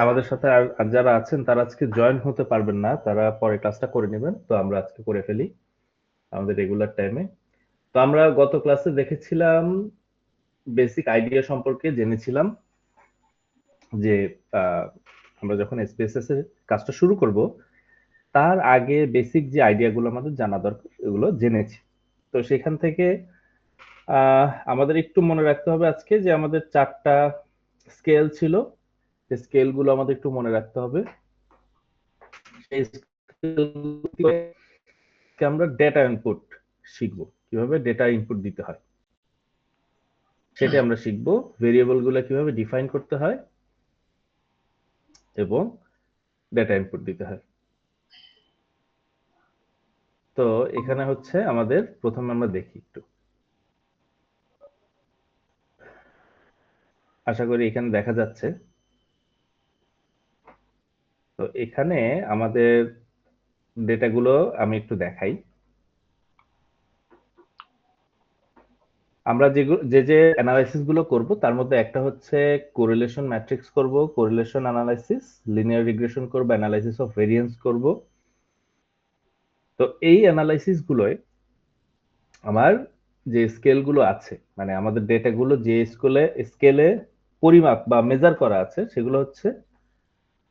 আমাদের সাথে আর যারা আছেন তারা আজকে জয়েন হতে পারবেন না, তারা পরে ক্লাসটা করে নেবেন। তো আমরা আজকে করে ফেলি আমাদের রেগুলার টাইমে। তো আমরা গত ক্লাসে দেখেছিলাম, বেসিক আইডিয়া সম্পর্কে জেনেছিলাম যে আমরা যখন এসপিএসএস এর কাজটা শুরু করব তার আগে বেসিক যে আইডিয়াগুলো আমাদের জানা দরকার এগুলো জেনেছি। তো সেখান থেকে আমাদের একটু মনে রাখতে হবে আজকে যে আমাদের 4টা স্কেল ছিল, সেই স্কেলগুলো আমাদের একটু মনে রাখতে হবে। সেই স্কেলগুলোকে আমরা ডেটা ইনপুট শিখবো, কিভাবে ডেটা ইনপুট দিতে হয় সেটা আমরা শিখবো। ভেরিয়েবল গুলো কিভাবে ডিফাইন করতে হয় এবং ডেটা ইনপুট দিতে হয়। তো এখানে হচ্ছে আমাদের প্রথমে আমরা দেখি একটু, আশা করি এখানে দেখা যাচ্ছে। তো এখানে আমাদের ডেটাগুলো আমি একটু দেখাই। আমরা যে অ্যানালাইসিস গুলো করব তার মধ্যে একটা হচ্ছে কোরিলেশন ম্যাট্রিক্স করব, কোরিলেশন অ্যানালাইসিস, লিনিয়ার রিগ্রেশন করব, অ্যানালাইসিস অফ ভেরিয়েন্স করব। তো এই অ্যানালাইসিস গুলোয় আমার যে স্কেল গুলো আছে, মানে আমাদের ডেটা গুলো যে স্কেলে পরিমাপ বা মেজার করা আছে সেগুলো হচ্ছে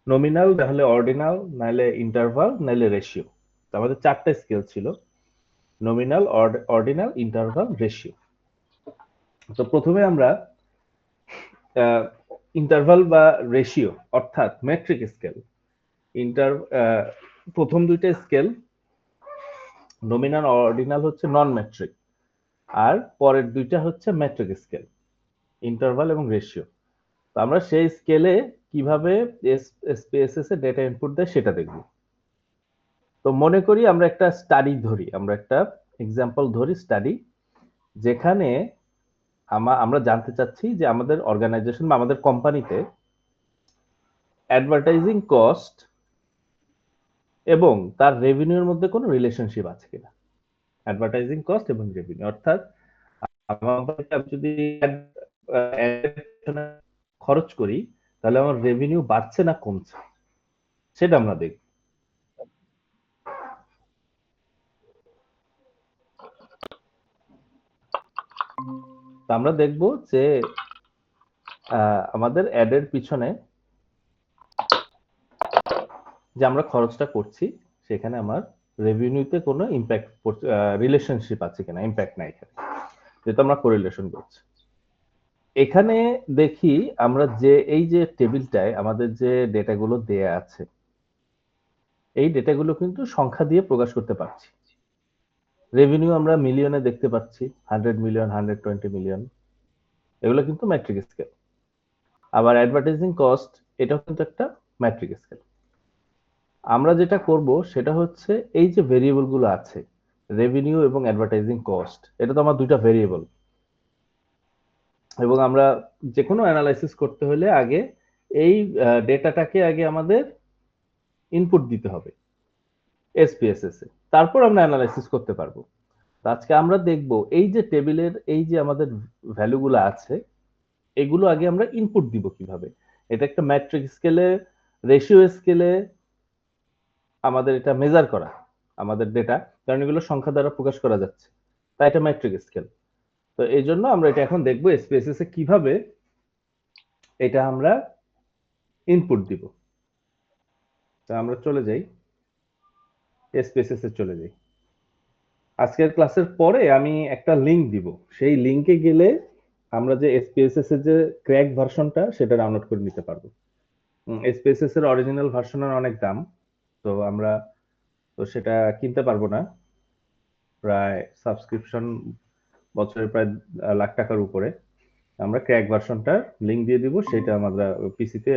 নমিনাল, তাহলে অর্ডিনাল, নাহলে ইন্টারভাল, নাহলে রেশিও। তো আমাদের 4টা স্কেল ছিল: নমিনাল, অর্ডিনাল, ইন্টারভাল, রেশিও। তো প্রথমে আমরা ইন্টারভাল বা রেশিও অর্থাৎ মেট্রিক স্কেল, ইন্টার প্রথম দুইটা স্কেল নমিনাল অর্ডিনাল হচ্ছে নন মেট্রিক, আর পরের দুইটা হচ্ছে মেট্রিক স্কেল, ইন্টারভাল এবং রেশিও। তো আমরা সেই স্কেলে কিভাবে এসপিএসএস এ ডেটা ইনপুট দেয় সেটা দেখব। তো মনে করি আমরা একটা স্টাডি ধরি, আমরা একটা এক্সাম্পল ধরি স্টাডি, যেখানে আমরা জানতে চাচ্ছি যে আমাদের অর্গানাইজেশন বা আমাদের কোম্পানিতে অ্যাডভার্টাইজিং কস্ট এবং তার রেভিনিউর মধ্যে কোনো রিলেশনশিপ আছে কিনা। অ্যাডভার্টাইজিং কস্ট এবং রেভিনিউ অর্থাৎ আমি যদি খরচ করি তাহলে আমার রেভিনিউ বাড়ছে না কমছে সেটা আমরা দেখব। তো আমরা দেখব যে আমাদের অ্যাডের পিছনে যে আমরা খরচটা করছি সেখানে আমার রেভিনিউতে কোনো ইম্প্যাক্ট, রিলেশনশিপ আছে কিনা। ইম্প্যাক্ট নাই এখানে, যেহেতু আমরা কোরিলেশন করছি। এখানে দেখি আমরা যে এই যে টেবিলটায় আমাদের যে ডেটাগুলো দেয়া আছে, এই ডেটাগুলো কিন্তু সংখ্যা দিয়ে প্রকাশ করতে পারছি। রেভিনিউ আমরা মিলিয়নে দেখতে পাচ্ছি, 100 মিলিয়ন, 120 মিলিয়ন, এগুলো কিন্তু ম্যাট্রিক স্কেল। আবার অ্যাডভার্টাইজিং কস্ট, এটাও কিন্তু একটা ম্যাট্রিক স্কেল। আমরা যেটা করব সেটা হচ্ছে এই যে ভেরিয়েবল গুলো আছে, রেভিনিউ এবং অ্যাডভার্টাইজিং কস্ট, এটা তো আমার দুইটা ভেরিয়েবল, এবং আমরা যে কোনো অ্যানালাইসিস করতে হলে আগে এই ডেটাটাকে আগে আমাদের ইনপুট দিতে হবে এসপিএসএস এ, তারপর আমরা অ্যানালাইসিস করতে পারবো। তো আজকে আমরা দেখব এই যে টেবিলের এই যে আমাদের ভ্যালুগুলো আছে এগুলো আগে আমরা ইনপুট দিব কিভাবে। এটা একটা ম্যাট্রিক স্কেলে, রেশিও স্কেলে আমাদের এটা মেজার করা আমাদের ডেটা, কারণ এগুলো সংখ্যা দ্বারা প্রকাশ করা যাচ্ছে, তাই এটা ম্যাট্রিক স্কেল। তো এই জন্য আমরা এটা এখন দেখবো এসপিএসএস এ কিভাবে এটা আমরা ইনপুট দিব। তো আমরা চলে যাই এসপিএসএস এ, চলে যাই। আজকের ক্লাসের পরে আমি একটা লিংক দিব, সেই লিংকে গেলে আমরা যে এসপিএসএস এর যে ক্র্যাক ভার্সনটা সেটা ডাউনলোড করে নিতে পারবো। এসপিএসএস এর অরিজিনাল ভার্সনের অনেক দাম, তো আমরা তো সেটা কিনতে পারবো না। প্রায় সাবস্ক্রিপশন বছরে প্রায় লাখ টাকার উপরে। আমরা ক্র্যাক ভার্সনটার লিংক দিয়ে দিব, সেটা আমরা পিসিতে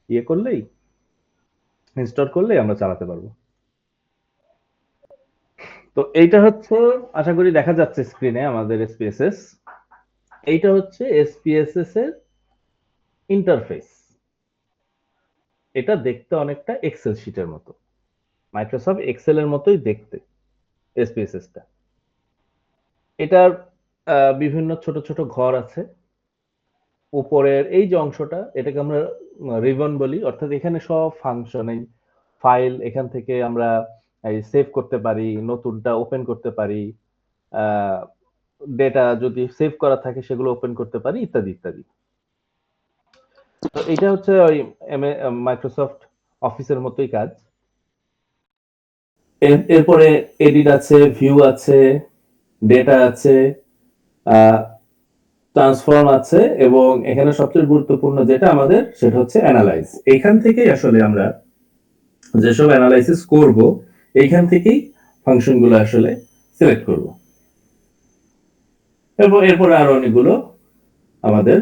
ইয়ে করলেই, ইনস্টল করলেই আমরা চালাতে পারবো। তো এইটা হচ্ছে, আশা করি দেখা যাচ্ছে স্ক্রিনে আমাদের এসপিএসএস। এইটা হচ্ছে এসপিএসএস এর ইন্টারফেস। এটা দেখতে অনেকটা এক্সেল শিটের মতো, মাইক্রোসফট এক্সেল এর মতোই দেখতে এসপিএসএসটা। এটার বিভিন্ন ছোট ছোট ঘর আছে, উপরের এই যে অংশটা এটাকে আমরা রিবন বলি, অর্থাৎ এখানে সব ফাংশন, এই ফাইল এখান থেকে আমরা এই সেভ করতে পারি, নতুনটা ওপেন করতে পারি, ডেটা যদি সেভ করা থাকে সেগুলো ওপেন করতে পারি, ইত্যাদি ইত্যাদি। তো এটা হচ্ছে ওই মাইক্রোসফট অফিসের মতোই কাজ। এরপরে এডিট আছে, ভিউ আছে, ডেটা আছে, ট্রান্সফর্ম আছে, এবং এখানে সবচেয়ে গুরুত্বপূর্ণ যেটা আমাদের সেটা হচ্ছে অ্যানালাইজ। এইখান থেকেই আসলে আমরা যেসব অ্যানালাইসিস করব এইখান থেকেই ফাংশনগুলো আসলে সিলেক্ট করব। এরপরে আরো অনেকগুলো আমাদের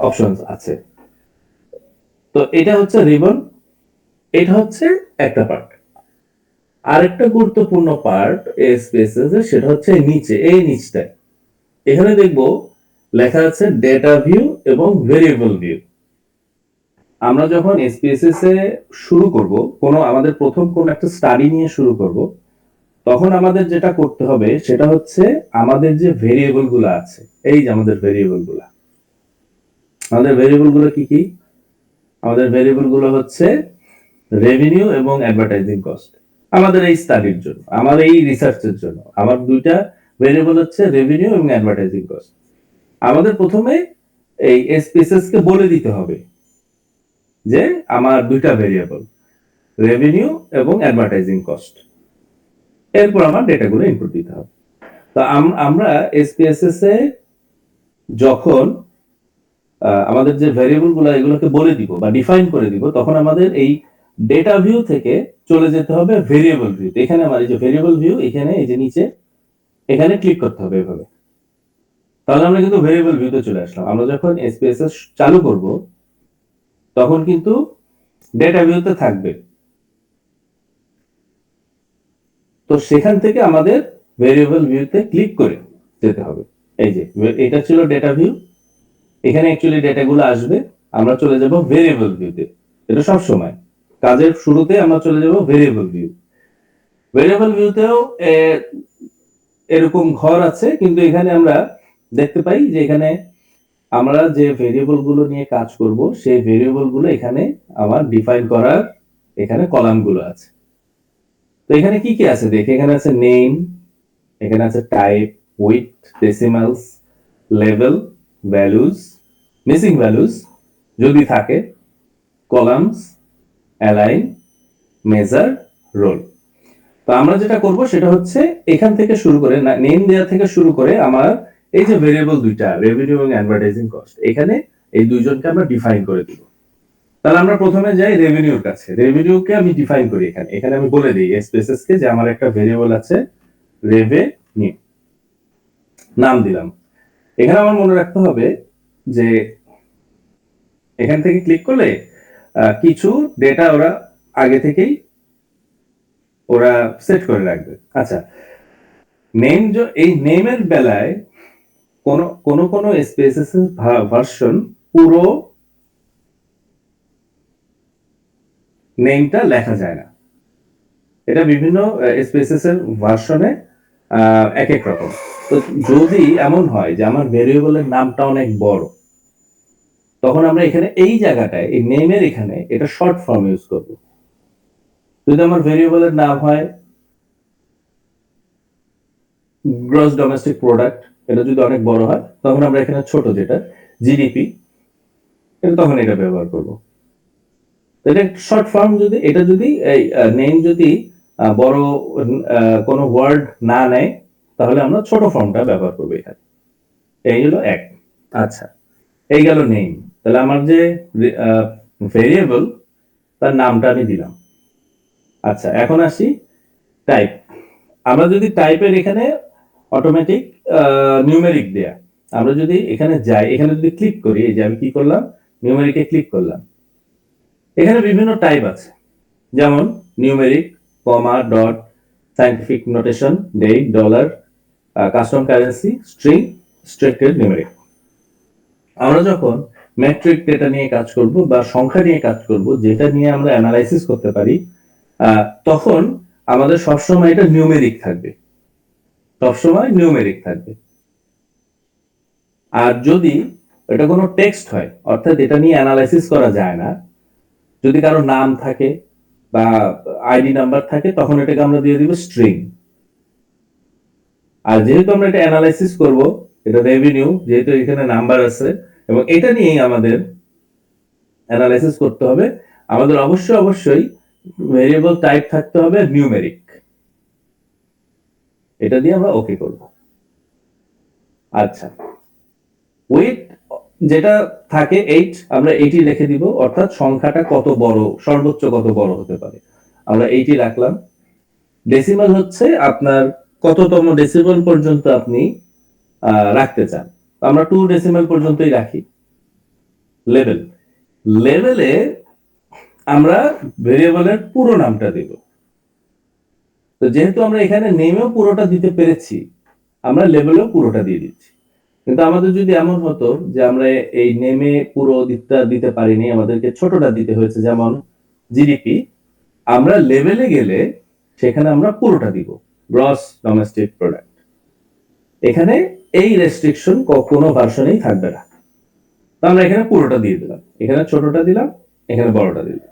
অপশনস আছে। তো এটা হচ্ছে রিবন, এটা হচ্ছে একটা পার্ট। আরেকটা গুরুত্বপূর্ণ পার্ট এসপিএসএস এর, সেটা হচ্ছে নিচে, এই নিচটায় এখানে দেখব লেখা আছে ডেটা ভিউ এবং ভেরিয়েবল ভিউ। আমরা যখন এসপিএসএস এ শুরু করব, আমাদের প্রথম কোন একটা স্টাডি নিয়ে শুরু করব, তখন আমাদের যেটা করতে হবে সেটা হচ্ছে আমাদের যে ভেরিয়েবল গুলো আছে, এই যে আমাদের ভেরিয়েবল গুলো, আমাদের ভেরিয়েবল গুলো কি কি? আমাদের ভেরিয়েবল গুলো হচ্ছে রেভিনিউ এবং অ্যাডভার্টাইজিং কস্ট। আমাদের এই স্টাডির জন্য, আমার এই রিসার্চের জন্য আমার দুইটা ভেরিয়েবল হচ্ছে রেভিনিউ এবং অ্যাডভার্টাইজিং কস্ট। আমাদের প্রথমে এই এসপিএসএস কে বলে দিতে হবে যে আমার দুইটা ভেরিয়েবল রেভিনিউ এবং অ্যাডভার্টাইজিং কস্ট। এরপর আমার ডেটাগুলো ইনপুট দিতে হবে। তো আমরা এসপিএসএস এ যখন আমাদের যে ভেরিয়েবল গুলো এগুলোকে বলে দিব বা ডিফাইন করে দিব, তখন আমাদের এই ডেটা ভিউ থেকে চলে যেতে হবে ভেরিয়েবল ভিউ। এখানে আমার এই যে ভেরিয়েবল ভিউ, এখানে এই যে নিচে এখানে ক্লিক করতে হবে এভাবে। তাহলে আমরা কিন্তু ভেরিয়েবল ভিউতে চলে আসলাম। আমরা যখন এসপিএসএস চালু করব তখন কিন্তু ডেটা ভিউতে থাকবে। তো সেখান থেকে আমাদের ভেরিয়েবল ভিউতে ক্লিক করে যেতে হবে। এই যে এটা ছিল ডেটা ভিউ, এখানে অ্যাকচুয়ালি ডেটাগুলো আসবে, আমরা চলে যাব ভেরিয়েবল ভিউতে। এটা সব সময় কাজের শুরুতে আমরা চলে যাব ভেরিয়েবল ভিউ। ভেরিয়েবল ভিউতেও এরকম ঘর আছে, কিন্তু এখানে আমরা দেখতে পাই যে এখানে আমরা যে ভেরিয়েবল গুলো নিয়ে কাজ করব সেই ভেরিয়েবল গুলো এখানে আমার ডিফাইন করার এখানে কলাম গুলো আছে। তো এখানে কি কি আছে দেখে, এখানে আছে নেম, এখানে আছে type, with, decimals, level, values, missing values যদি থাকে, কলামস, অ্যালাইন, মেজার, রোল। তো আমরা যেটা করব সেটা হচ্ছে এখান থেকে শুরু করে, নেম দেওয়া থেকে শুরু করে আমার এই যে ভেরিয়েবল দুইটা রেভিনিউ এবং অ্যাডভার্টাইজিং কস্ট, এখানে এই দুইজনকে আমরা ডিফাইন করে দিব। তাহলে আমরা প্রথমে যাই রেভিনিউর কাছে। রেভিনিউকে আমি ডিফাইন করি এখানে আমি বলে দিই এসপিএসএস কে যে আমার একটা ভেরিয়েবল আছে রেভিনিউ, নাম দিলাম। এখানে আমার মনে রাখতে হবে যে এখান থেকে ক্লিক করলে কিছু ডেটা ওরা আগে থেকেই ওরা সেট করে রাখবে। আচ্ছা, নেম, এই নেমের বেলায় কোন এসপিএসএস এর ভার্সন পুরো নেমটা লেখা যায় না। এটা বিভিন্ন এসপিএসএস এর ভার্সনে এক এক রকম। তো যদি এমন হয় যে আমার ভেরিয়েবলের নামটা অনেক বড়, তখন আমরা এখানে এই জায়গাটায় এই নেমের এখানে এটা শর্ট ফর্ম ইউজ করব। যদি আমার ভেরিয়েবলের নাম হয় গ্রস ডোমেস্টিক প্রোডাক্ট, এটা যদি অনেক বড় হয় তখন আমরা এখানে ছোট যেটা জিডিপি, তখন এটা ব্যবহার করব। এটা শর্ট ফর্ম, যদি এটা যদি এই নেম যদি বড় কোনো ওয়ার্ড না নেয় তাহলে আমরা ছোট ফর্মটা ব্যবহার করবো এখানে। এই হলো এক। আচ্ছা, এই গেল নেম। তাহলে আমার যে ভেরিয়েবল তার নামটা আমি দিলাম। আচ্ছা, এখন আসি টাইপ। আমরা যদি টাইপের এখানে অটোমেটিক নিউমেরিক দেয়া, আমরা যদি এখানে যাই, এখানে যদি ক্লিক করি, এই যে আমি কি করলাম, নিউমেরিকে ক্লিক করলাম, এখানে বিভিন্ন টাইপ আছে, যেমন numeric, comma, dot, scientific notation, date, dollar, custom currency, string, structure, numeric. আমরা যখন মেট্রিক ডেটা নিয়ে কাজ করব বা সংখ্যা নিয়ে কাজ করব, যেটা নিয়ে আমরা অ্যানালাইসিস করতে পারি, তখন আমাদের সবসময় এটা নিউমেরিক থাকবে, সবসময় নিউমেরিক থাকবে। আর যদি এটা কোনো টেক্সট হয়, অর্থাৎ এটা নিয়ে অ্যানালাইসিস করা যায় না, যদি কারো নাম থাকে বা আইডি নাম্বার থাকে, তখন এটাকে আমরা দিয়ে দিব স্ট্রিং। আর যেহেতু আমরা এটা অ্যানালাইসিস করব, এটা রেভিনিউ, যেহেতু এখানে নাম্বার আছে এবং এটা নিয়েই আমাদের অ্যানালাইসিস করতে হবে, আমাদের অবশ্যই ভেরিয়েবল টাইপ থাকতে হবে নিউমেরিক। এটা দিয়ে আমরা ওকে করব। আচ্ছা, ওয়েট যেটা থাকে 8, আমরা 80 লিখে দিব, অর্থাৎ সংখ্যাটা কত বড়, সর্বোচ্চ কত বড় হতে পারে, আমরা 80 রাখলাম। ডেসিমাল হচ্ছে আপনার কততম ডেসিমাল পর্যন্ত আপনি রাখতে চান, আমরা 2 ডেসিমাল পর্যন্তই রাখি। লেভেলে আমরা ভেরিয়েবলের পুরো নামটা দেব। তো যেহেতু আমরা এখানে নেমেও পুরোটা দিতে পেরেছি, আমরা লেভেলেও পুরোটা দিয়ে দিচ্ছি। কিন্তু আমাদের যদি এমন হতো যে আমরা এই নেমে পুরো দিতে পারিনি, আমাদেরকে ছোটটা দিতে হয়েছে, যেমন জিডিপি, আমরা লেভেলে গেলে সেখানে আমরা পুরোটা দিব, গ্রস ডোমেস্টিক প্রোডাক্ট। এখানে এই রেস্ট্রিকশন কোনো ভার্সনেই থাকবে না। তো আমরা এখানে পুরোটা দিয়ে দিলাম, এখানে ছোটটা দিলাম, এখানে বড়টা দিলাম।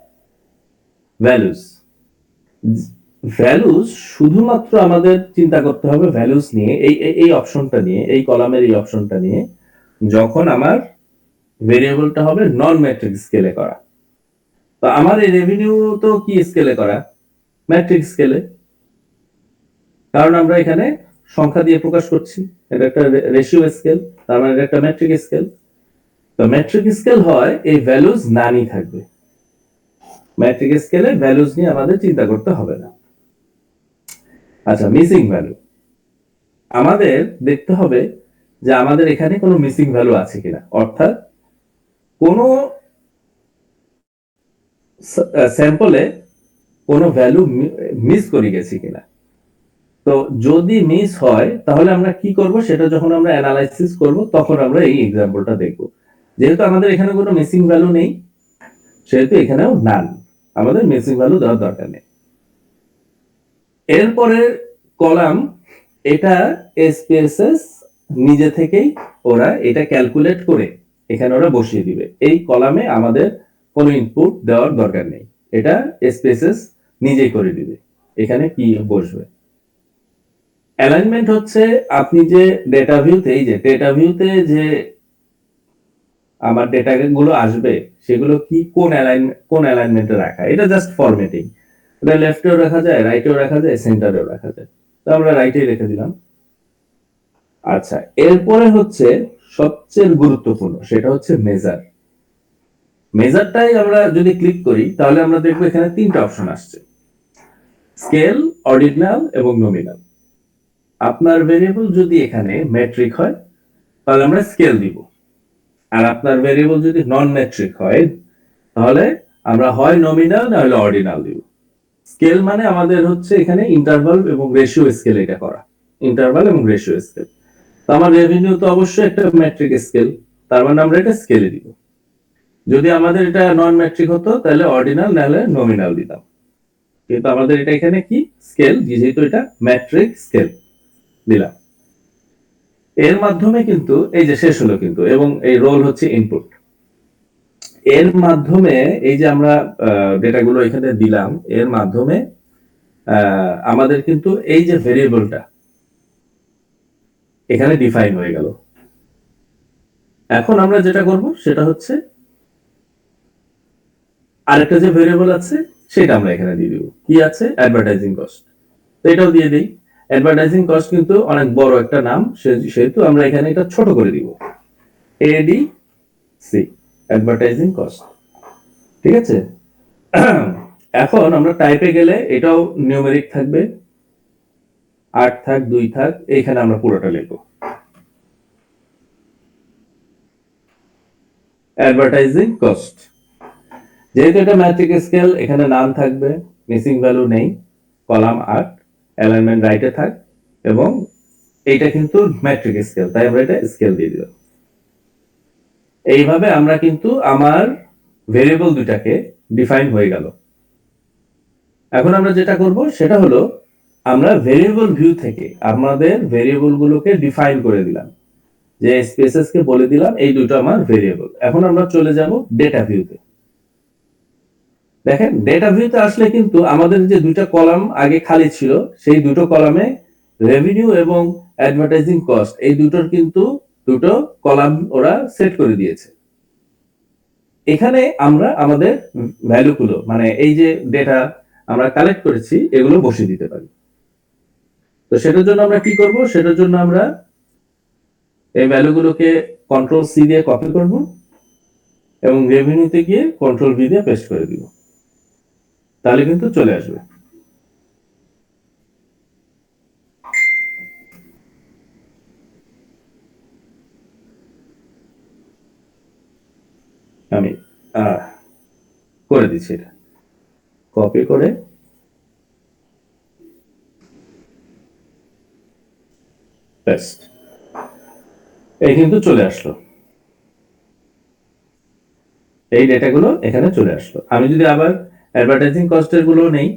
ভ্যালুস শুধুমাত্র আমাদের চিন্তা করতে হবে ভ্যালুস নিয়ে, এই অপশনটা নিয়ে, এই কলামের এই অপশনটা নিয়ে, যখন আমার ভেরিয়েবলটা হবে নন ম্যাট্রিক স্কেলে করা। তো আমার এই রেভিনিউ তো কি স্কেলে করা? ম্যাট্রিক স্কেলে, কারণ আমরা এখানে সংখ্যা দিয়ে প্রকাশ করছি, এটা একটা রেশিও স্কেল, তার মানে এটা একটা ম্যাট্রিক স্কেল। তো ম্যাট্রিক স্কেল হয় এই ভ্যালুস নানই থাকবে, ম্যাট্রিক স্কেলে ভ্যালুস নিয়ে আমাদের চিন্তা করতে হবে না। আচ্ছা, মিসিং ভ্যালু, আমাদের দেখতে হবে যে আমাদের এখানে কোনো মিসিং ভ্যালু আছে কিনা, অর্থাৎ কোনো স্যাম্পলে কোনো ভ্যালু মিস করে গেছি কিনা। তো যদি মিস হয় তাহলে আমরা কি করব, সেটা যখন আমরা অ্যানালাইসিস করব তখন আমরা এই এক্সাম্পলটা দেখব। যেহেতু আমাদের এখানে কোনো মিসিং ভ্যালু নেই, সেহেতু এখানেও নান, আমাদের মিসিং ভ্যালু দেওয়ার দরকার নেই। এরপরে কলাম, এটা এসপিএসএস নিজে থেকেই ওরা এটা ক্যালকুলেট করে এখানে ওরা বসিয়ে দিবে। এই কলামে আমাদের কোনো ইনপুট দেওয়ার দরকার নেই, এটা এসপিএসএস নিজেই করে দিবে এখানে কি বসবে। অ্যালাইনমেন্ট হচ্ছে আপনি যে ডেটা ভিউতে, এই যে ডেটা ভিউতে যে আমার ডেটা গুলো আসবে সেগুলো কি কোন অ্যালাইনমেন্টে রাখা, এটা জাস্ট ফরম্যাটিং। এটা লেফটেও রাখা যায়, রাইটেও রাখা যায়, সেন্টারেও রাখা যায়, তো আমরা রাইটেই রেখে দিলাম। আচ্ছা, এরপরে হচ্ছে সবচেয়ে গুরুত্বপূর্ণ, সেটা হচ্ছে মেজার। মেজারটাই আমরা যদি ক্লিক করি তাহলে আমরা দেখবো এখানে 3টা অপশন আসছে, স্কেল, অর্ডিনাল এবং নমিনাল। আপনার ভেরিয়েবল যদি এখানে মেট্রিক হয় তাহলে আমরা স্কেল দিব, আর আপনার ভেরিয়েবল যদি নন মেট্রিক হয় তাহলে আমরা হয় নমিনাল না হলে অর্ডিনাল দিব। স্কেল মানে আমাদের হচ্ছে এখানে ইন্টারভাল এবং রেশিও স্কেল, এটা করা ইন্টারভাল এবং রেশিও স্কেল। তো আমার রেভিনিউ তো অবশ্যই একটা মেট্রিক স্কেল, তার মানে আমরা এটা স্কেলে দিব। যদি আমাদের এটা নন মেট্রিক হতো তাহলে অর্ডিনাল না হলে নমিনাল দিতাম, কিন্তু আমাদের এটা এখানে কি স্কেল, যেহেতু এটা মেট্রিক স্কেল দিলাম। এর মাধ্যমে কিন্তু এই যে শেষ হলো কিন্তু, এবং এই রোল হচ্ছে ইনপুট। এর মাধ্যমে এই যে আমরা ডেটাগুলো এখানে দিলাম, এর মাধ্যমে আমাদের কিন্তু এই যে ভেরিয়েবলটা এখানে ডিফাইন হয়ে গেল। এখন আমরা যেটা করব সেটা হচ্ছে আরেকটা যে ভেরিয়েবল আছে সেটা আমরা এখানে দিয়ে দিব, কি আছে, অ্যাডভার্টাইজিং কস্ট। তো এটাও দিয়ে দিই। অ্যাডভার্টাইজিং কস্ট কিন্তু অনেক বড় একটা নাম, সেহেতু আমরা এখানে এটা ছোট করে দিব, এডিসি, অ্যাডভার্টাইজিং কস্ট। ঠিক আছে, এখন আমরা টাইপে গেলে এটাও নিউমেরিক থাকবে, 8 থাক 2 থাক, এইখানে আমরা পুরোটা লিখবো অ্যাডভার্টাইজিং কস্ট। যেহেতু এটা ম্যাট্রিক স্কেল, এখানে নাম থাকবে, মিসিং ভ্যালু নেই, কলাম 8, অ্যালাইনমেন্ট রাইটে থাক, এবং এইটা কিন্তু ম্যাট্রিক স্কেল, তাই আমরা এটা স্কেল দিয়ে দিলাম। এইভাবে আমরা কিন্তু আমার ভেরিয়েবল দুটাকে ডিফাইন হয়ে গেল। এখন আমরা যেটা করব সেটা হলো আমরা ভেরিয়েবল ভিউ থেকে আমাদের ভেরিয়েবল গুলোকে ডিফাইন করে দিলাম, যে এসপিএসএস কে বলে দিলাম এই দুটো আমার ভেরিয়েবল। এখন আমরা চলে যাব ডেটা ভিউতে। দেখেন ডেটা ভিউতে আসলে কিন্তু আমাদের যে দুটো কলাম আগে খালি ছিল সেই দুটো কলামে রেভিনিউ এবং অ্যাডভার্টাইজিং কস্ট এই দুটোর কিন্তু দুটো কলাম ওরা সেট করে দিয়েছে। এখানে আমরা আমাদের ভ্যালুগুলো মানে এই যে ডেটা আমরা কালেক্ট করেছি এগুলো বসিয়ে দিতে পারি। তো সেটার জন্য আমরা কি করব, সেটার জন্য আমরা এই ভ্যালুগুলোকে কন্ট্রোল সি দিয়ে কপি করব এবং রেভিনিউতে গিয়ে কন্ট্রোল ভি দিয়ে পেস্ট করে দিব, তাহলে কিন্তু চলে আসবে। আমি করে দিচ্ছি, এটা কপি করে পেস্ট, এই কিন্তু চলে আসলো, এই ডেটাগুলো এখানে চলে আসলো। আমি যদি আবার অ্যাডভার্টাইজিং কস্টের গুলো নেই,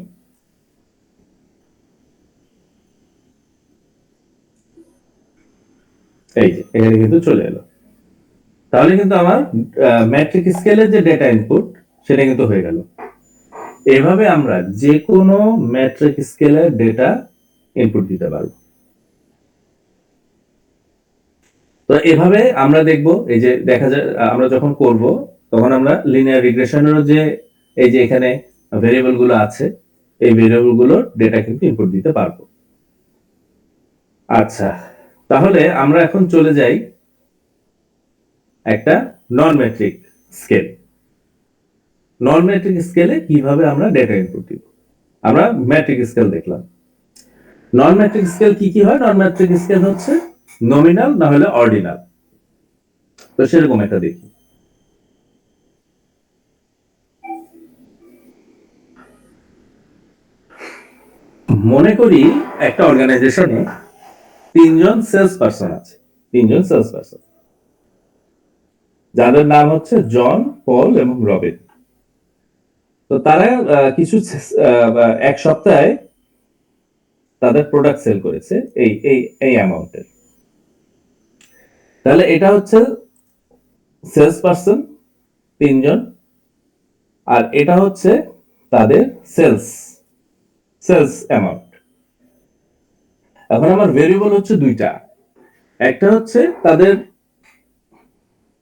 এই যে এখানে কিন্তু চলে এলো, তাহলে কিন্তু আমার ম্যাট্রিক স্কেলের যে ডেটা ইনপুট সেটা কিন্তু হয়ে গেল। এভাবে আমরা যে কোনো ম্যাট্রিক স্কেলের ডেটা ইনপুট দিতে পারবো। তো এভাবে আমরা দেখব, এই যে দেখা যায় আমরা যখন করব তখন আমরা লিনিয়ার রিগ্রেশনেরও যে এই যে এখানে ভেরিয়েবল গুলো আছে এই ভেরিয়েবল গুলোর ডেটা কিন্তু ইনপুট দিতে পারবো। আচ্ছা, তাহলে আমরা এখন চলে যাই একটা নন ম্যাট্রিক স্কেল। নন ম্যাট্রিক স্কেলে কিভাবে আমরা ডেটা ইনপুট দিব? আমরা ম্যাট্রিক স্কেল দেখলাম। নন ম্যাট্রিক স্কেল কি কি হয়? নন ম্যাট্রিক স্কেল হচ্ছে নমিনাল না হলে অর্ডিনাল। তো সেরকম একটা দেখি। মনে করি একটা অর্গানাইজেশনে তিনজন সেলস পারসন আছে, তিনজন সেলস পারসন যাদের নাম হচ্ছে জন, পল এবং রবিন। তো তারা কিছু এক সপ্তাহে তাদের প্রোডাক্ট সেল করেছে এই এই এই অ্যামাউন্টের। তাহলে এটা হচ্ছে সেলস পারসন তিনজন, আর এটা হচ্ছে তাদের সেলস অ্যামাউন্ট। এখন আমার ভেরিয়েবল হচ্ছে দুইটা, একটা হচ্ছে তাদের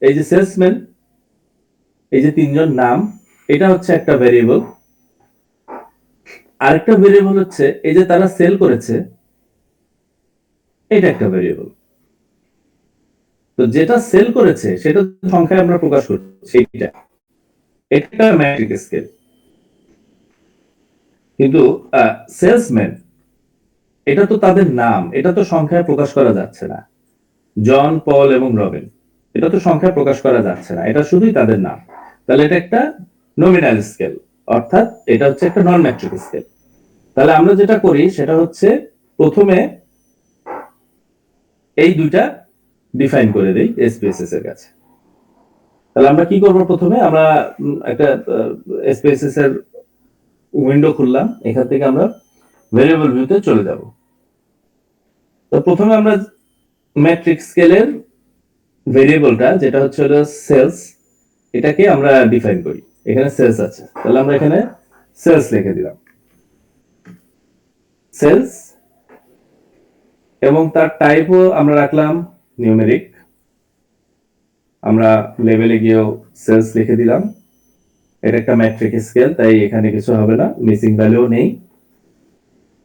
এই যে সেলসম্যান, এই যে তিনজন নাম, এটা হচ্ছে একটা ভেরিয়েবল। আরেকটা ভেরিয়েবল হচ্ছে এই যে তারা সেল করেছে, এটা একটা ভেরিয়েবল। তো যেটা সেল করেছে সেটা সংখ্যায় আমরা প্রকাশ করছি, সেইটা এটা ম্যাট্রিক স্কেল। কিন্তু সেলসম্যান এটা তো তাদের নাম, এটা তো সংখ্যায় প্রকাশ করা যাচ্ছে না। জন, পল এবং রবিন এটা তো সংখ্যায় প্রকাশ করা যাচ্ছে না, এটা শুধুই তাদের নাম। তাহলে এটা একটা নমিনাল স্কেল, অর্থাৎ এটা হচ্ছে একটা নন ম্যাট্রিক স্কেল। তাহলে আমরা যেটা করি সেটা হচ্ছে প্রথমে এই দুইটা ডিফাইন করে দেই এসপিএসএস এর কাছে। তাহলে আমরা কি করব, প্রথমে আমরা একটা এসপিএসএস এর উইন্ডো খুললাম, এখান থেকে আমরা ভেরিয়েবল ভিউতে চলে যাব। তো প্রথমে আমরা ম্যাট্রিক স্কেলের ভেরিয়েবলটা যেটা হচ্ছে হলো সেলস, এটাকে আমরা ডিফাইন করি। এখানে সেলস আছে, তাহলে আমরা এখানে সেলস লিখে দিলাম, সেলস, এবং তার টাইপও আমরা রাখলাম নিউমেরিক। আমরা লেভেলে গিয়েও সেলস লিখে দিলাম। এটা একটা ম্যাট্রিক স্কেল, তাই এখানে কিছু হবে না, মিসিং ভ্যালু নেই।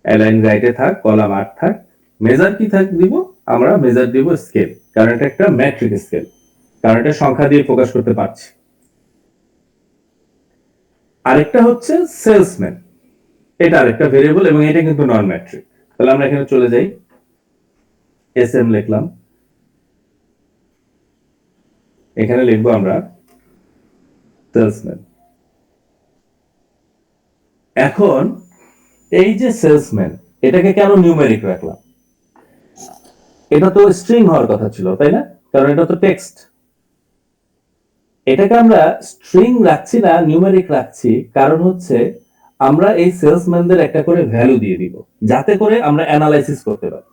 অ্যালাইন রাইটে থাক, কলাম 8 থাক। মেজার কি থাক দিব, আমরা মেজার দিব স্কেল, কারণ এটা একটা ম্যাট্রিক স্কেল, কারণ এটা সংখ্যা দিয়ে প্রকাশ করতে পারছি। আরেকটা হচ্ছে সেলসম্যান, এটা আরেকটা ভেরিয়েবল এবং এটা কিন্তু নন ম্যাট্রিক। তাহলে আমরা এখানে চলে যাই, এসএম লিখলাম, এখানে লিখবো আমরা সেলসম্যান। এখন এই যে সেলসম্যান, এটাকে কেন নিউমেরিক রাখলাম? এটা তো স্ট্রিং হওয়ার কথা ছিল, তাই না? কারণ এটা তো টেক্সট। এটাকে আমরা স্ট্রিং রাখছি না, নিউমেরিক রাখছি, কারণ হচ্ছে আমরা এই সেলসম্যানদের একটা করে ভ্যালু দিয়ে দিব, যাতে করে আমরা অ্যানালাইসিস করতে পারি।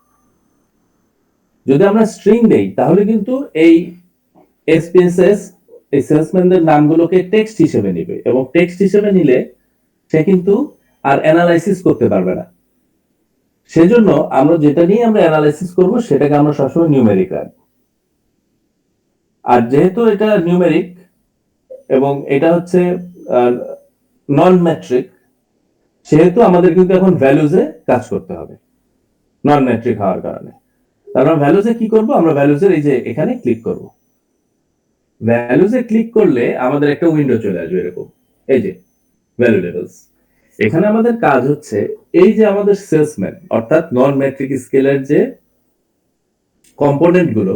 যদি আমরা স্ট্রিং দেই তাহলে কিন্তু এই এসপিএসএস এই সেলসম্যানদের নামগুলোকে টেক্সট হিসেবে নেবে, এবং টেক্সট হিসেবে নিলে সে কিন্তু আর অ্যানালাইসিস করতে পারবে না। সেজন্য আমরা যেটা নিয়ে আমরা অ্যানালাইসিস করব সেটাকে আমরা সবসময় নিউমেরিক রাখবো। আর যেহেতু এটা নিউমেরিক এবং এটা হচ্ছে নন ম্যাট্রিক, সেহেতু আমাদের কিন্তু এখন ভ্যালুজে কাজ করতে হবে নন ম্যাট্রিক হওয়ার কারণে। তারপর ভ্যালুজে কি করব, আমরা ভ্যালুজের এই যে এখানে ক্লিক করব। ভ্যালুজে ক্লিক করলে আমাদের একটা উইন্ডো চলে আসবে এরকম, এই যে ভ্যালু লেভেলস। এখানে আমাদের কাজ হচ্ছে এই যে আমাদের সেলসম্যান অর্থাৎ নন ম্যাট্রিক স্কেলের যে কম্পোনেন্ট গুলো,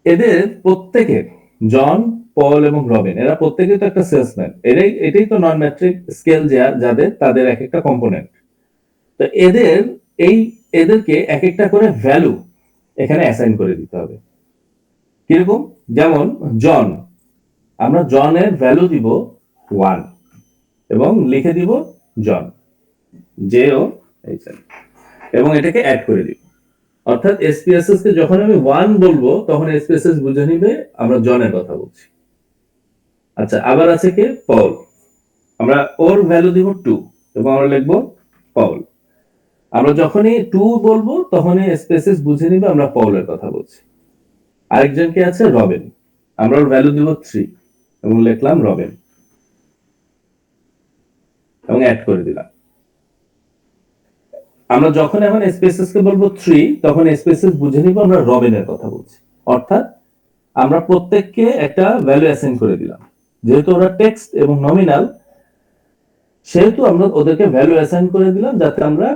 এদের প্রত্যেকের জন, পল এবং রবিন এরা প্রত্যেকেই তো একটা সেলসম্যান, এটাই তো নন ম্যাট্রিক স্কেল যাদের তাদের এক একটা কম্পোনেন্ট। তো এদেরকে এক একটা করে ভ্যালু এখানে অ্যাসাইন করে দিতে হবে। কিরকম, যেমন জন, আমরা জনের ভ্যালু দিব 1 এবং লিখে দিব জন, জে ও এবং এটাকে অ্যাড করে দিব। অর্থাৎ এসপিএসএস কে যখন আমি 1 বলবো তখন এসপিএসএস বুঝে নিবে আমরা জনের কথা বলছি। আচ্ছা, আবার আছে কে, পল, আমরা ওর ভ্যালু দিব 2 এবং আমরা লিখবো পল। আমরা যখনই 2 বলবো তখনই এসপিএসএস বুঝে নিবে আমরা পলের কথা বলছি। আরেকজনকে আছে রবিন, আমরা ওর ভ্যালু দিব 3 এবং লিখলাম রবিন এবং অ্যাড করে দিলাম। আমরা যখন এখন এসপিএসএস কে বলবো 3 তখন এসপিএসএস বুঝে নিব আমরা রবিনের কথা বলছি। অর্থাৎ আমরা প্রত্যেককে একটা ভ্যালু অ্যাসাইন করে দিলাম। যেহেতু ওরা টেক্সট এবং নমিনাল, সেহেতু আমরা ওদেরকে ভ্যালু অ্যাসাইন করে দিলাম যাতে আমরা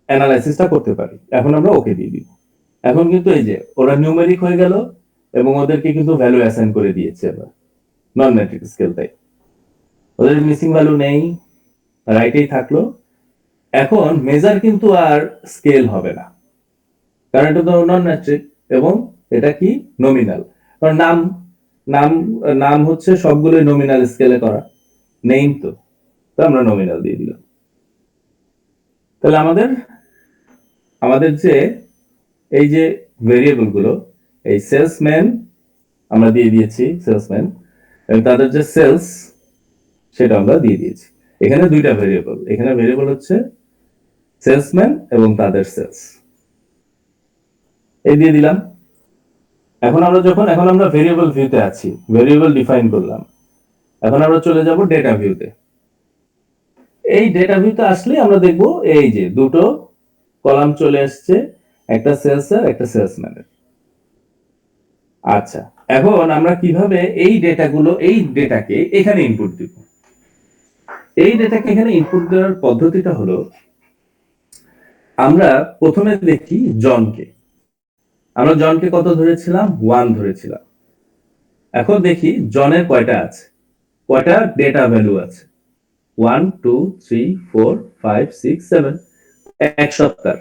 অ্যানালাইসিসটা করতে পারি। এখন আমরা ওকে দিয়ে দিব। এখন কিন্তু এই যে ওরা নিউমেরিক হয়ে গেল এবং ওদেরকে কিন্তু ভ্যালু অ্যাসাইন করে দিয়েছে আমরা নন ম্যাট্রিক স্কেল তাই। ওদের মিসিং ভ্যালু নেই, রাইটেই থাকলো। এখন মেজার কিন্তু আর স্কেল হবে না, কারণ এটা তো নন ম্যাট্রিক এবং এটা কি নমিনাল। কারণ নাম নাম নাম হচ্ছে সবগুলোই নমিনাল স্কেলে করা, নেম তো আমরা নমিনাল দিয়ে দিলাম। তাহলে আমাদের যে এই যে ভেরিয়েবল গুলো, এই সেলসম্যান আমরা দিয়ে দিয়েছি সেলসম্যান, এবং তাদের যে সেলস সেটা আমরা দিয়ে দিয়েছি। এখানে দুইটা ভেরিয়েবল, এখানে ভেরিয়েবল হচ্ছে সেলসম্যান এবং তাদের সেলস, এই দিয়ে দিলাম। এখন আমরা ভেরিয়েবল ভিউতে আছি, ভেরিয়েবল ডিফাইন করলাম। এখন আমরা চলে যাব ডেটা ভিউতে। এই ডেটা ভিউতে আসলে আমরা দেখব এই যে দুটো কলাম চলে আসছে, একটা সেলসের একটা সেলসম্যানের। আচ্ছা, এখন আমরা কিভাবে এই ডেটাকে এখানে ইনপুট দিব? এই ডেটাকে এখানে ইনপুট দেওয়ার পদ্ধতিটা হলো, আমরা প্রথমে দেখি জনকে। আমরা জনকে কত ধরেছিলাম? 1 ধরেছিলাম। এখন দেখি জনের কয়টা ডেটা ভ্যালু আছে। 1 2 3 4 5 6 7, এক সপ্তাহ,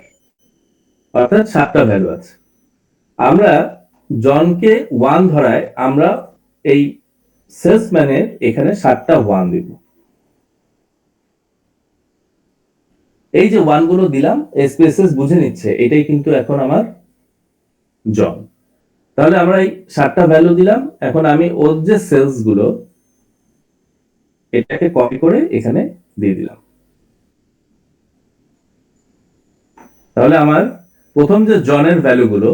অর্থাৎ 7টা ভ্যালু আছে। আমরা জনকে 1 ধরায় আমরা এই সেলসম্যানের এখানে 7টা 1 দিব। এই যে 1 গুলো দিলাম, এসপিএসএস বুঝে নিচ্ছে এটাই কিন্তু এখন আমার জন। তাহলে আমরা এই 7টা ভ্যালু দিলাম। এখন আমি ওর যে সেলস গুলো এটাকে কপি করে এখানে দিয়ে দিলাম। তাহলে আমার প্রথম যে জনের ভ্যালু গুলো,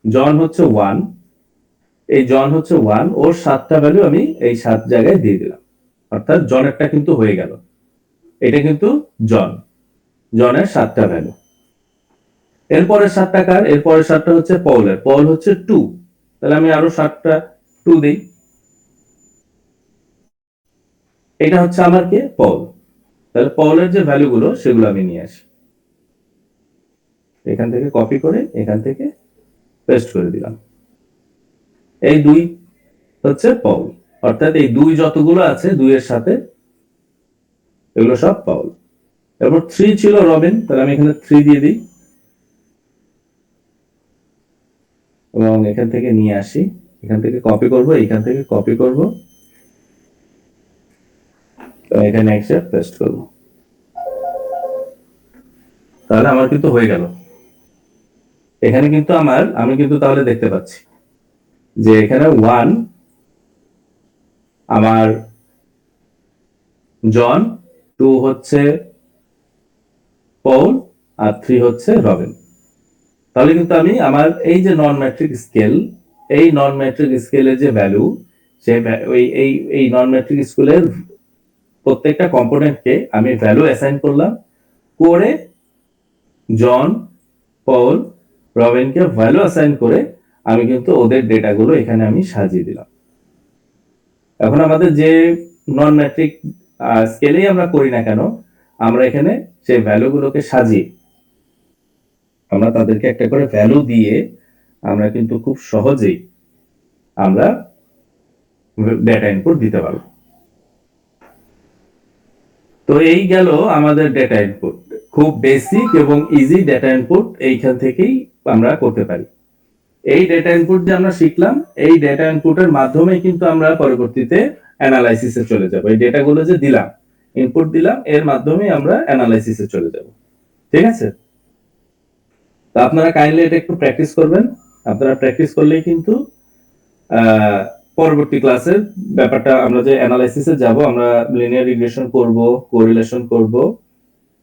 জন হচ্ছে 1, এই জন হচ্ছে 1, ওর 7টা ভ্যালু আমি এই 7 জায়গায় দিয়ে দিলাম। অর্থাৎ জনেরটা কিন্তু হয়ে গেল, এটা কিন্তু জনের 7টা ভ্যালু। এরপরের 7টা কার? এরপরের 7টা হচ্ছে পলের, পল হচ্ছে 2, তাহলে আমি আরো 7টা 2 দিই। এটা হচ্ছে আমার কে? পল। তাহলে পলের যে ভ্যালু গুলো সেগুলো আমি নিয়ে আসি, এখান থেকে কপি করে এখান থেকে পেস্ট করে দিলাম। এই 2 হচ্ছে পল, অর্থাৎ এই 2 যতগুলো আছে 2 এর সাথে এগুলো সব পল। এরপর 3 ছিল রবিন, তাহলে আমি এখানে 3 দিয়ে দিই এবং এখান থেকে নিয়ে আসি, এখান থেকে কপি করব, এখান থেকে কপি করব, এখানে এসে পেস্ট করব। তাহলে আমার কিন্তু হয়ে গেল। এখানে কিন্তু আমি কিন্তু তাহলে দেখতে পাচ্ছি যে এখানে 1 আমার জন, 2 হচ্ছে পল, আর 3 হচ্ছে রবিন। তাহলে কিন্তু আমি আমার এই যে নন ম্যাট্রিক স্কেল, এই নন ম্যাট্রিক স্কেলের যে ভ্যালু, সে এই নন ম্যাট্রিক স্কেলের প্রত্যেকটা কম্পোনেন্টকে আমি ভ্যালু অ্যাসাইন করলাম, করে জন, পল, রবিনকে ভ্যালু অ্যাসাইন করে আমি কিন্তু ওদের ডেটাগুলো এখানে আমি সাজিয়ে দিলাম। এখন আমাদের যে নন ম্যাট্রিক স্কেলেই আমরা করি না কেন, আমরা এখানে সেই ভ্যালুগুলোকে সাজিয়ে আমরা তাদেরকে একটা করে ভ্যালু দিয়ে আমরা কিন্তু খুব সহজেই আমরা ডেটা ইনপুট দিতে পারবো। তো এই গেল আমাদের ডেটা ইনপুট, খুব বেসিক এবং ইজি ডেটা ইনপুট এইখান থেকেই আমরা করতে পারি। এই ডেটা ইনপুট যে আমরা শিখলাম, এই ডেটা ইনপুটের মাধ্যমে কিন্তু আমরা পরবর্তীতে অ্যানালাইসিসে চলে যাব। এই ডেটাগুলো যে দিলাম, ইনপুট দিলাম, এর মাধ্যমে আমরা অ্যানালাইসিসে চলে যাব। ঠিক আছে? তো আপনারা কাইন্ডলি এটা একটু প্র্যাকটিস করবেন। আপনারা প্র্যাকটিস করলেই কিন্তু পরবর্তী ক্লাসের ব্যাপারটা, আমরা যে অ্যানালাইসিসে যাব, আমরা লিনিয়ার রিগ্রেশন করব, কোরিলেশন করব,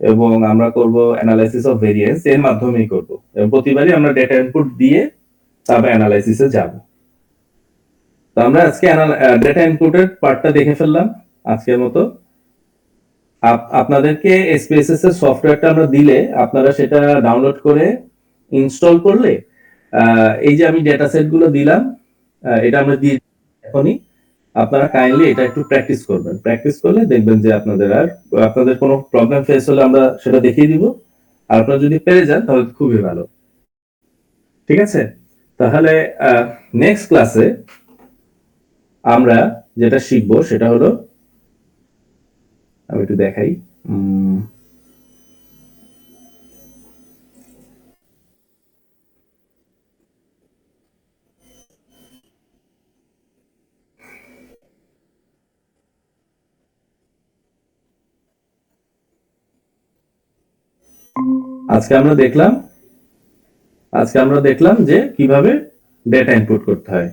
এবং আমরা করব অ্যানালাইসিস অফ ভেরিয়েন্স, এর মাধ্যমেই করব। এবং প্রতিবারই আমরা ডেটা ইনপুট দিয়ে তারপর অ্যানালাইসিসে যাব। তো আমরা আজকে ডেটা ইনপুটের পার্টটা দেখে ফেললাম আজকের মতো। আপনাদেরকে এসপিএসএস এর সফটওয়্যারটা আমরা দিলে আপনারা সেটা ডাউনলোড করে ইনস্টল করলে, এই যে আমি ডেটা সেট গুলো দিলাম, এটা আমরা দিয়ে এখনই, আপনারা কাইন্ডলি এটা একটু প্র্যাকটিস করবেন। প্র্যাকটিস করলে দেখবেন যে আপনাদের কোনো প্রবলেম ফেস হলে আমরা সেটা দেখিয়ে দিব। আর আপনারা যদি পেরে যান তাহলে খুবই ভালো। ঠিক আছে? তাহলে নেক্সট ক্লাসে আমরা যেটা শিখবো সেটা হলো, আমি একটু দেখাই, আজকে আমরা দেখলাম যে কিভাবে ডেটা ইনপুট করতে হয়।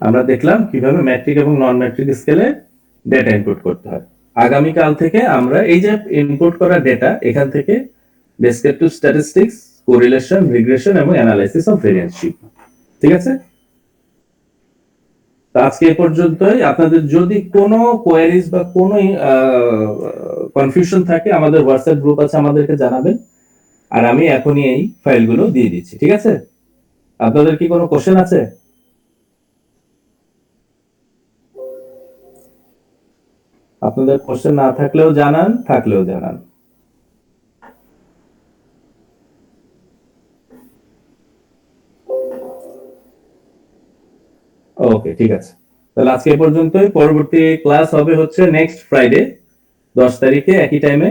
আমরা দেখলাম কিভাবে ম্যাট্রিক এবং নন ম্যাট্রিক স্কেলে ডেটা ইনপুট করতে হয়। আগামীকাল থেকে আমরা এই যে ইনপুট করা ডেটা, এখান থেকে ডেসক্রিপটিভ স্ট্যাটিস্টিক্স, কোরিলেশন, রিগ্রেশন এবং অ্যানালাইসিস অফ ভেরিয়েন্স শিখব। ঠিক আছে? আজকে এ পর্যন্তই। আপনাদের যদি কোনো কোয়েরিজ বা কোনো কনফিউশন থাকে, আমাদের হোয়াটসঅ্যাপ গ্রুপ আছে, আমাদেরকে জানাবেন। আর আমি এখনই এই ফাইলগুলো দিয়ে দিচ্ছি। ঠিক আছে? আপনাদের কি কোনো কোশ্চেন আছে? আপনাদের কোশ্চেন না থাকলেও জানান, থাকলেও জানান। ওকে, ঠিক আছে। তাহলে আজকে এ পর্যন্তই। পরবর্তী ক্লাস হবে হচ্ছে নেক্সট ফ্রাইডে 10 তারিখে একই টাইমে।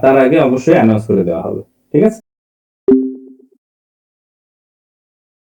তার আগে অবশ্যই অ্যানাউন্স করে দেওয়া হবে। ঠিক আছে?